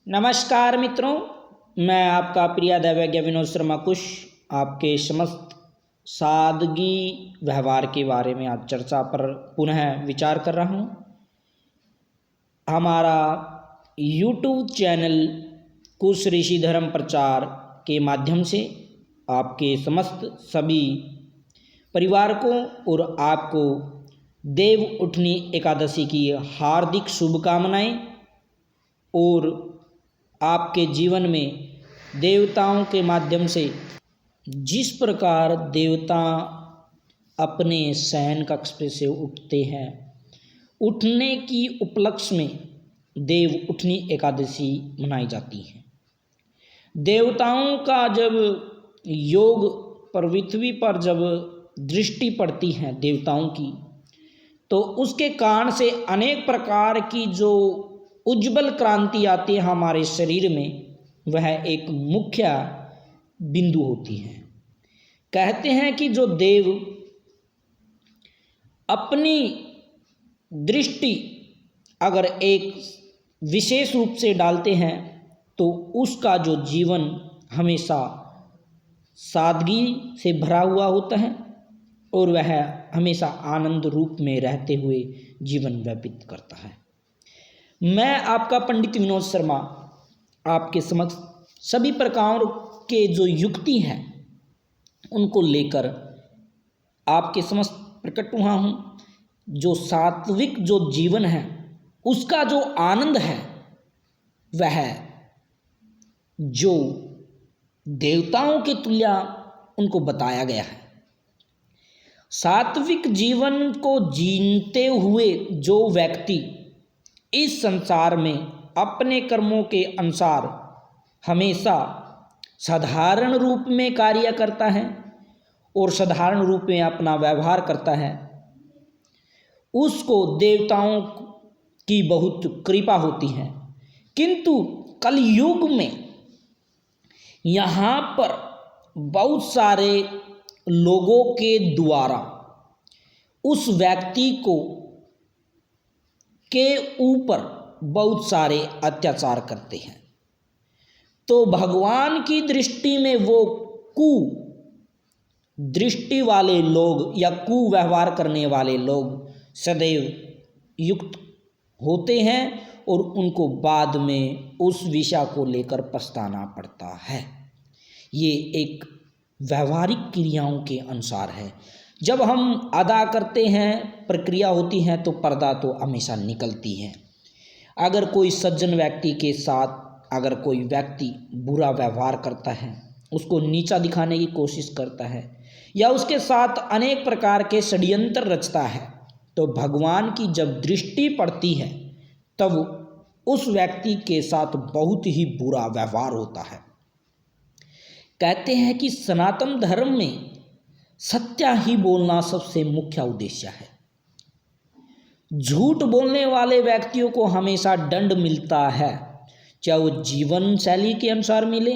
नमस्कार मित्रों, मैं आपका प्रिय दैवज्ञ विनोद शर्मा कुश आपके समस्त सादगी व्यवहार के बारे में आज चर्चा पर पुनः विचार कर रहा हूँ। हमारा YouTube चैनल कुश ऋषि धर्म प्रचार के माध्यम से आपके समस्त सभी परिवार को और आपको देव उठनी एकादशी की हार्दिक शुभकामनाएं और आपके जीवन में देवताओं के माध्यम से जिस प्रकार देवता अपने शयन कक्ष से उठते हैं, उठने की उपलक्ष्य में देव उठनी एकादशी मनाई जाती है। देवताओं का जब योग पृथ्वी पर जब दृष्टि पड़ती है देवताओं की, तो उसके कारण से अनेक प्रकार की जो उज्जवल क्रांति आती है हमारे शरीर में, वह एक मुख्य बिंदु होती है। कहते हैं कि जो देव अपनी दृष्टि अगर एक विशेष रूप से डालते हैं तो उसका जो जीवन हमेशा सादगी से भरा हुआ होता है और वह हमेशा आनंद रूप में रहते हुए जीवन व्यतीत करता है। मैं आपका पंडित विनोद शर्मा आपके समक्ष सभी प्रकार के जो युक्ति हैं उनको लेकर आपके समक्ष प्रकट हुआ हूँ। जो सात्विक जो जीवन है उसका जो आनंद है वह जो देवताओं के तुल्य उनको बताया गया है। सात्विक जीवन को जीते हुए जो व्यक्ति इस संसार में अपने कर्मों के अनुसार हमेशा साधारण रूप में कार्य करता है और साधारण रूप में अपना व्यवहार करता है, उसको देवताओं की बहुत कृपा होती है। किंतु कलयुग में यहाँ पर बहुत सारे लोगों के द्वारा उस व्यक्ति को के ऊपर बहुत सारे अत्याचार करते हैं, तो भगवान की दृष्टि में वो कु दृष्टि वाले लोग या कुव्यवहार करने वाले लोग सदैव युक्त होते हैं और उनको बाद में उस विषय को लेकर पछताना पड़ता है। ये एक व्यवहारिक क्रियाओं के अनुसार है। जब हम अदा करते हैं, प्रक्रिया होती है, तो पर्दा तो हमेशा निकलती है। अगर कोई सज्जन व्यक्ति के साथ अगर कोई व्यक्ति बुरा व्यवहार करता है, उसको नीचा दिखाने की कोशिश करता है या उसके साथ अनेक प्रकार के षड्यंत्र रचता है, तो भगवान की जब दृष्टि पड़ती है तब उस व्यक्ति के साथ बहुत ही बुरा व्यवहार होता है। कहते हैं कि सनातन धर्म में सत्य ही बोलना सबसे मुख्य उद्देश्य है। झूठ बोलने वाले व्यक्तियों को हमेशा दंड मिलता है, चाहे वो जीवन शैली के अनुसार मिले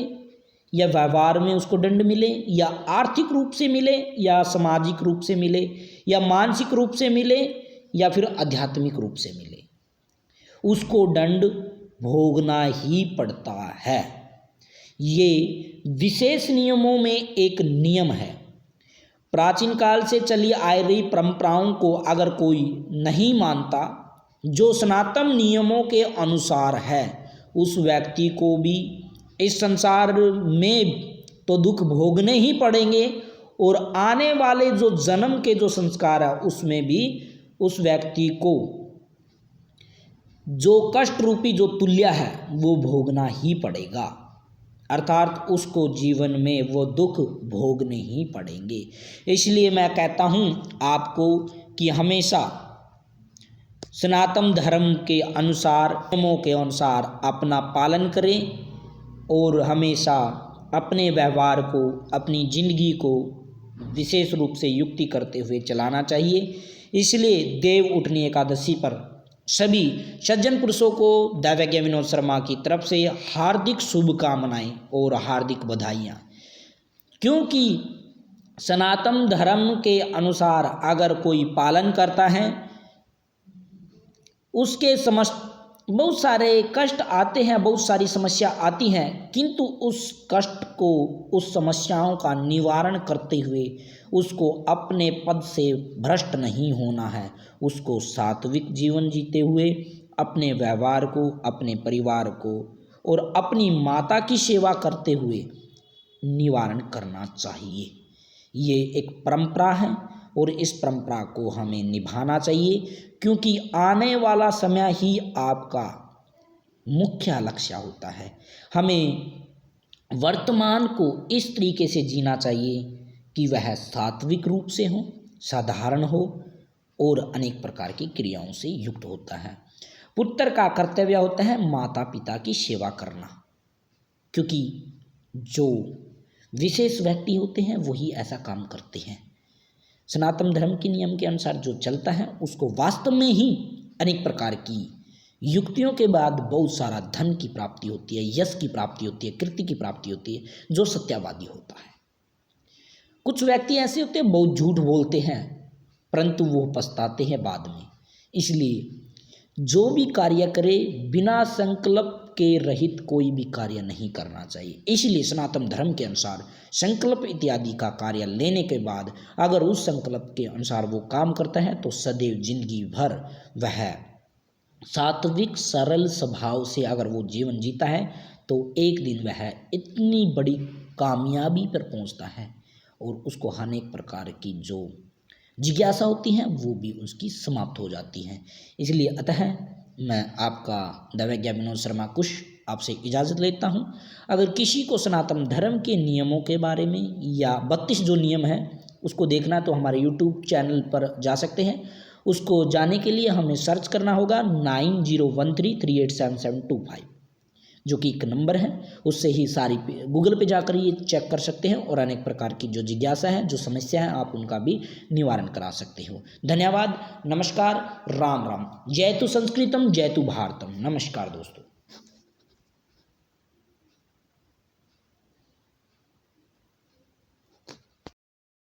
या व्यवहार में उसको दंड मिले या आर्थिक रूप से मिले या सामाजिक रूप से मिले या मानसिक रूप से मिले या फिर आध्यात्मिक रूप से मिले, उसको दंड भोगना ही पड़ता है। ये विशेष नियमों में एक नियम है। प्राचीन काल से चली आ रही परंपराओं को अगर कोई नहीं मानता, जो सनातन नियमों के अनुसार है, उस व्यक्ति को भी इस संसार में तो दुख भोगने ही पड़ेंगे और आने वाले जो जन्म के जो संस्कार है उसमें भी उस व्यक्ति को जो कष्ट रूपी जो तुल्य है वो भोगना ही पड़ेगा। अर्थात उसको जीवन में वो दुख भोगने ही पड़ेंगे। इसलिए मैं कहता हूँ आपको कि हमेशा सनातन धर्म के अनुसार नियमों के अनुसार अपना पालन करें और हमेशा अपने व्यवहार को, अपनी जिंदगी को विशेष रूप से युक्ति करते हुए चलाना चाहिए। इसलिए देव उठनी एकादशी पर सभी सज्जन पुरुषों को दैवज्ञ विनोद शर्मा की तरफ से हार्दिक शुभकामनाएं और हार्दिक बधाइयाँ। क्योंकि सनातन धर्म के अनुसार अगर कोई पालन करता है, उसके समस्त बहुत सारे कष्ट आते हैं, बहुत सारी समस्या आती हैं, किंतु उस कष्ट को, उस समस्याओं का निवारण करते हुए उसको अपने पद से भ्रष्ट नहीं होना है। उसको सात्विक जीवन जीते हुए अपने व्यवहार को, अपने परिवार को और अपनी माता की सेवा करते हुए निवारण करना चाहिए। ये एक परंपरा है और इस परंपरा को हमें निभाना चाहिए, क्योंकि आने वाला समय ही आपका मुख्य लक्ष्य होता है। हमें वर्तमान को इस तरीके से जीना चाहिए कि वह सात्विक रूप से हो, साधारण हो और अनेक प्रकार की क्रियाओं से युक्त होता है। पुत्र का कर्तव्य होता है माता पिता की सेवा करना, क्योंकि जो विशेष व्यक्ति होते हैं वही ऐसा काम करते हैं। सनातन धर्म के नियम के अनुसार जो चलता है उसको वास्तव में ही अनेक प्रकार की युक्तियों के बाद बहुत सारा धन की प्राप्ति होती है, यश की प्राप्ति होती है, कीर्ति की प्राप्ति होती है, जो सत्यवादी होता है। कुछ व्यक्ति ऐसे होते हैं बहुत झूठ बोलते हैं, परंतु वो पछताते हैं बाद में। इसलिए जो भी कार्य करे बिना संकल्प के रहित कोई भी कार्य नहीं करना चाहिए। इसलिए सनातन धर्म के अनुसार संकल्प इत्यादि का कार्य लेने के बाद अगर उस संकल्प के अनुसार वो काम करता है तो सदैव जिंदगी भर वह सात्विक सरल स्वभाव से अगर वो जीवन जीता है तो एक दिन वह इतनी बड़ी कामयाबी पर पहुंचता है और उसको अनेक प्रकार की जो जिज्ञासा होती हैं वो भी उसकी समाप्त हो जाती हैं। इसलिए अतः मैं आपका दैवज्ञ विनोद शर्मा कुश आपसे इजाज़त लेता हूं। अगर किसी को सनातन धर्म के नियमों के बारे में या 32 जो नियम है उसको देखना तो हमारे यूट्यूब चैनल पर जा सकते हैं। उसको जाने के लिए हमें सर्च करना होगा 9013387725 जो कि एक नंबर है, उससे ही सारी गूगल पे जाकर ये चेक कर सकते हैं और अनेक प्रकार की जो जिज्ञासा है, जो समस्या है, आप उनका भी निवारण करा सकते हो। धन्यवाद, नमस्कार, राम राम, जय तु संस्कृतम जय तु भारतम। नमस्कार दोस्तों।